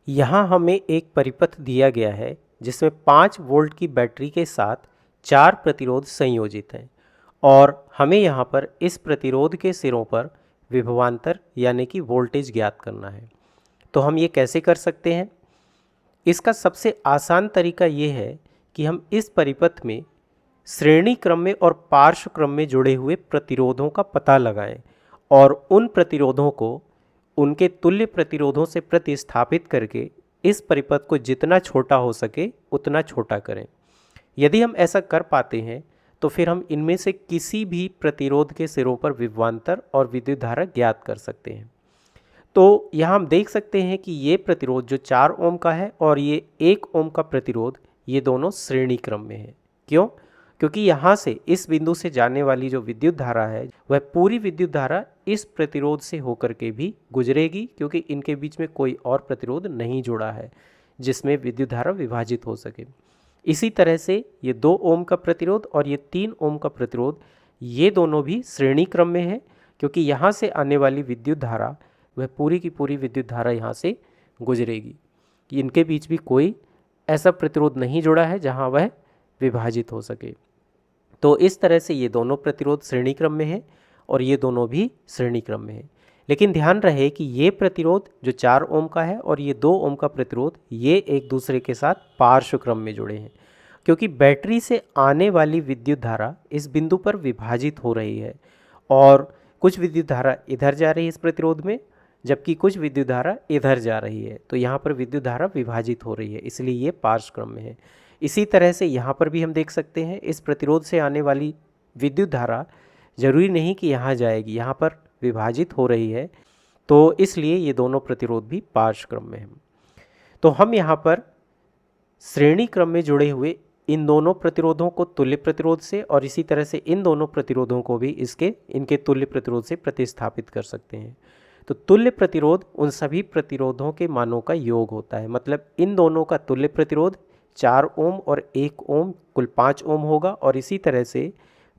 यहाँ हमें एक परिपथ दिया गया है जिसमें 5 वोल्ट की बैटरी के साथ 4 प्रतिरोध संयोजित हैं और हमें यहाँ पर इस प्रतिरोध के सिरों पर विभवांतर यानी कि वोल्टेज ज्ञात करना है। तो हम ये कैसे कर सकते हैं? इसका सबसे आसान तरीका ये है कि हम इस परिपथ में श्रेणी क्रम में और पार्श्व क्रम में जुड़े हुए प्रतिरोधों का पता लगाएं और उन प्रतिरोधों को उनके तुल्य प्रतिरोधों से प्रतिस्थापित करके इस परिपथ को जितना छोटा हो सके उतना छोटा करें। यदि हम ऐसा कर पाते हैं तो फिर हम इनमें से किसी भी प्रतिरोध के सिरों पर विभवांतर और विद्युत धारा ज्ञात कर सकते हैं। तो यहाँ हम देख सकते हैं कि ये प्रतिरोध जो 4 ओम का है और ये 1 ओम का प्रतिरोध, ये दोनों श्रेणी क्रम में है। क्यों? क्योंकि यहाँ से इस बिंदु से जाने वाली जो विद्युत धारा है वह पूरी विद्युत धारा इस प्रतिरोध से होकर के भी गुजरेगी, क्योंकि इनके बीच में कोई और प्रतिरोध नहीं जुड़ा है जिसमें विद्युत धारा विभाजित हो सके। इसी तरह से ये 2 ओम का प्रतिरोध और ये 3 ओम का प्रतिरोध, ये दोनों भी श्रेणी क्रम में है, क्योंकि यहाँ से आने वाली विद्युत धारा वह पूरी की पूरी विद्युत धारा यहाँ से गुजरेगी। इनके बीच भी कोई ऐसा प्रतिरोध नहीं जुड़ा है जहाँ वह विभाजित हो सके। तो इस तरह से ये दोनों प्रतिरोध श्रेणी क्रम में है और ये दोनों भी श्रेणी क्रम में है। लेकिन ध्यान रहे कि ये प्रतिरोध जो 4 ओम का है और ये 2 ओम का प्रतिरोध, ये एक दूसरे के साथ पार्श्व क्रम में जुड़े हैं, क्योंकि बैटरी से आने वाली विद्युत धारा इस बिंदु पर विभाजित हो रही है और कुछ विद्युत धारा इधर जा रही है इस प्रतिरोध में, जबकि कुछ विद्युत धारा इधर जा रही है। तो यहाँ पर विद्युत धारा विभाजित हो रही है, इसलिए ये पार्श्व क्रम में है। इसी तरह से यहाँ पर भी हम देख सकते हैं इस प्रतिरोध से आने वाली विद्युत धारा जरूरी नहीं कि यहाँ जाएगी, यहाँ पर विभाजित हो रही है, तो इसलिए ये दोनों प्रतिरोध भी पार्श्व क्रम में हैं। तो हम यहाँ पर श्रेणी क्रम में जुड़े हुए इन दोनों प्रतिरोधों को तुल्य प्रतिरोध से और इसी तरह से इन दोनों प्रतिरोधों को भी इनके तुल्य प्रतिरोध से प्रतिस्थापित कर सकते हैं। तो तुल्य प्रतिरोध उन सभी प्रतिरोधों के मानों का योग होता है, मतलब इन दोनों का तुल्य प्रतिरोध 4 ओम और 1 ओम कुल 5 ओम होगा और इसी तरह से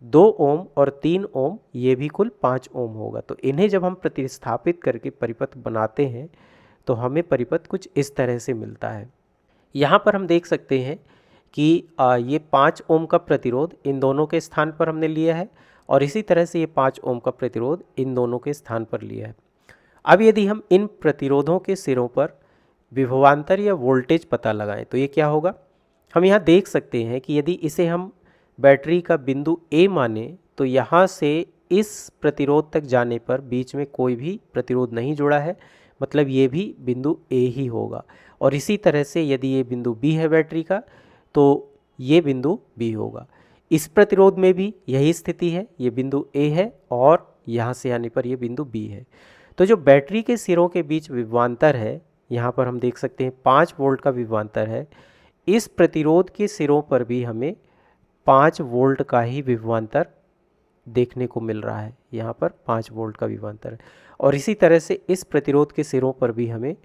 2 ओम और 3 ओम ये भी कुल 5 ओम होगा। तो इन्हें जब हम प्रतिस्थापित करके परिपथ बनाते हैं तो हमें परिपथ कुछ इस तरह से मिलता है। यहाँ पर हम देख सकते हैं कि ये 5 ओम का प्रतिरोध इन दोनों के स्थान पर हमने लिया है और इसी तरह से ये 5 ओम का प्रतिरोध इन दोनों के स्थान पर लिया है। अब यदि हम इन प्रतिरोधों के सिरों पर विभवांतर या वोल्टेज पता लगाएं तो ये क्या होगा? हम यहाँ देख सकते हैं कि यदि इसे हम बैटरी का बिंदु A माने तो यहाँ से इस प्रतिरोध तक जाने पर बीच में कोई भी प्रतिरोध नहीं जुड़ा है, मतलब ये भी बिंदु A ही होगा। और इसी तरह से यदि ये बिंदु B है बैटरी का तो ये बिंदु B होगा। इस प्रतिरोध में भी यही स्थिति है, ये बिंदु A है और यहाँ से आने पर ये बिंदु B है। तो जो बैटरी के सिरों के बीच विभवांतर है, यहाँ पर हम देख सकते हैं 5 वोल्ट का विभवांतर है। इस प्रतिरोध के सिरों पर भी हमें 5 वोल्ट का ही विभवांतर देखने को मिल रहा है। यहाँ पर 5 वोल्ट का विभवांतर है और इसी तरह से इस प्रतिरोध के सिरों पर भी हमें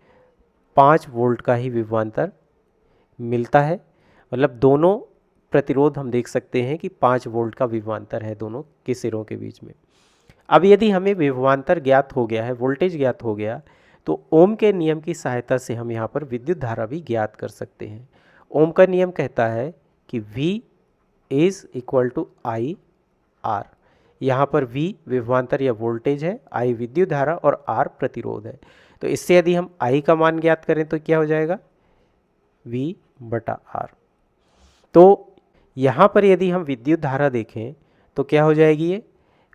5 वोल्ट का ही विभवांतर मिलता है। मतलब दोनों प्रतिरोध हम देख सकते हैं कि 5 वोल्ट का विभवांतर है दोनों के सिरों के बीच में। अब यदि हमें विभवांतर ज्ञात हो गया है, वोल्टेज ज्ञात हो गया, तो ओम के नियम की सहायता से हम यहाँ पर विद्युत धारा भी ज्ञात कर सकते हैं। ओम का नियम कहता है कि V is equal to I R. यहाँ पर V विभवांतर या वोल्टेज है, I विद्युत धारा और R प्रतिरोध है। तो इससे यदि हम I का मान ज्ञात करें तो क्या हो जाएगा? V बटा R। तो यहाँ पर यदि हम विद्युत धारा देखें तो क्या हो जाएगी? ये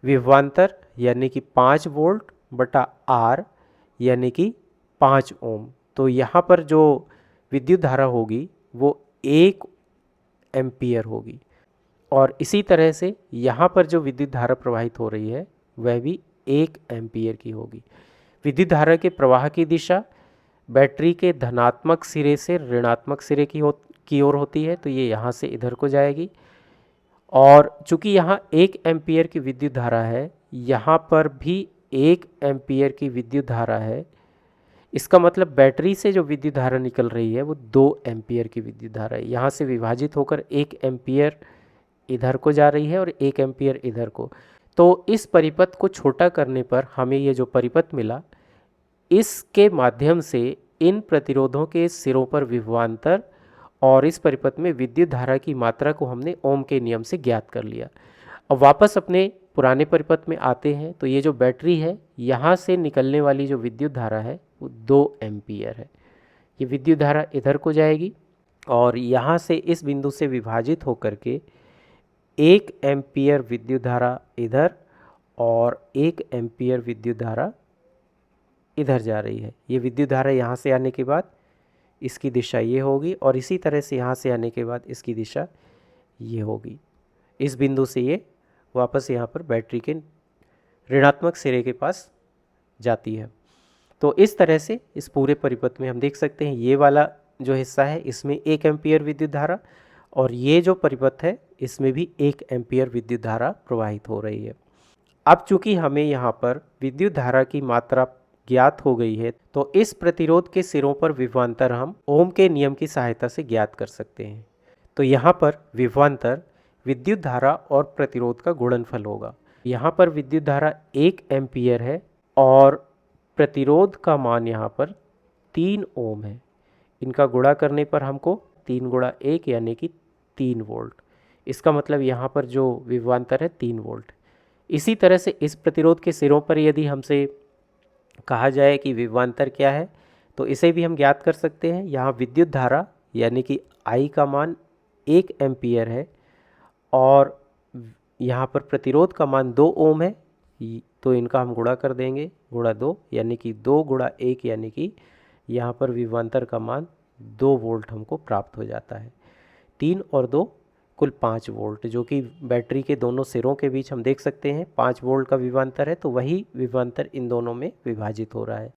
विभवांतर यानी कि 5 वोल्ट बटा R यानी कि 5 ओम। तो यहाँ पर जो विद्युत धारा होगी वो 1 एम्पियर होगी और इसी तरह से यहाँ पर जो विद्युत धारा प्रवाहित हो रही है वह भी 1 एम्पियर की होगी। विद्युत धारा के प्रवाह की दिशा बैटरी के धनात्मक सिरे से ऋणात्मक सिरे की ओर होती है, तो ये यहाँ से इधर को जाएगी और चूंकि यहाँ 1 एम्पियर की विद्युत धारा है, यहाँ पर भी 1 एम्पियर की विद्युत धारा है। इसका मतलब बैटरी से जो विद्युत धारा निकल रही है वो 2 एम्पियर की विद्युत धारा है। यहाँ से विभाजित होकर 1 एम्पियर इधर को जा रही है और 1 एम्पियर इधर को। तो इस परिपथ को छोटा करने पर हमें ये जो परिपथ मिला, इसके माध्यम से इन प्रतिरोधों के सिरों पर विभवांतर और इस परिपथ में विद्युत धारा की मात्रा को हमने ओम के नियम से ज्ञात कर लिया। अब वापस अपने पुराने परिपथ में आते हैं तो ये जो बैटरी है, यहाँ से निकलने वाली जो विद्युत धारा है वो 2 एम्पियर है। ये विद्युत धारा इधर को जाएगी और यहाँ से इस बिंदु से विभाजित होकर के 1 एम्पियर विद्युत धारा इधर और 1 एम्पियर विद्युत धारा इधर जा रही है। ये विद्युत धारा यहाँ से आने के बाद इसकी दिशा ये होगी और इसी तरह से यहाँ से आने के बाद इसकी दिशा ये होगी। इस बिंदु से ये वापस यहाँ पर बैटरी के ऋणात्मक सिरे के पास जाती है। तो इस तरह से इस पूरे परिपथ में हम देख सकते हैं ये वाला जो हिस्सा है इसमें 1 एम्पियर विद्युत धारा और ये जो परिपथ है इसमें भी 1 एम्पियर विद्युत धारा प्रवाहित हो रही है। अब चूंकि हमें यहाँ पर विद्युत धारा की मात्रा ज्ञात हो गई है तो इस प्रतिरोध के सिरों पर विभवांतर हम ओम के नियम की सहायता से ज्ञात कर सकते हैं। तो यहाँ पर विभवांतर विद्युत धारा और प्रतिरोध का गुणनफल होगा। यहाँ पर विद्युत धारा 1 एम्पियर है और प्रतिरोध का मान यहाँ पर 3 ओम है। इनका गुणा करने पर हमको 3 गुणा 1 यानी कि 3 वोल्ट। इसका मतलब यहाँ पर जो विभवांतर है 3 वोल्ट। इसी तरह से इस प्रतिरोध के सिरों पर यदि हमसे कहा जाए कि विभवांतर क्या है तो इसे भी हम ज्ञात कर सकते हैं। यहाँ विद्युत धारा यानी कि I का मान 1 एम्पियर है और यहाँ पर प्रतिरोध का मान 2 ओम है, तो इनका हम गुणा कर देंगे, गुणा 2 यानी कि 2 गुणा 1 यानी कि यहाँ पर विभवांतर का मान 2 वोल्ट हमको प्राप्त हो जाता है। 3 और 2 कुल 5 वोल्ट, जो कि बैटरी के दोनों सिरों के बीच हम देख सकते हैं 5 वोल्ट का विभवांतर है, तो वही विभवांतर इन दोनों में विभाजित हो रहा है।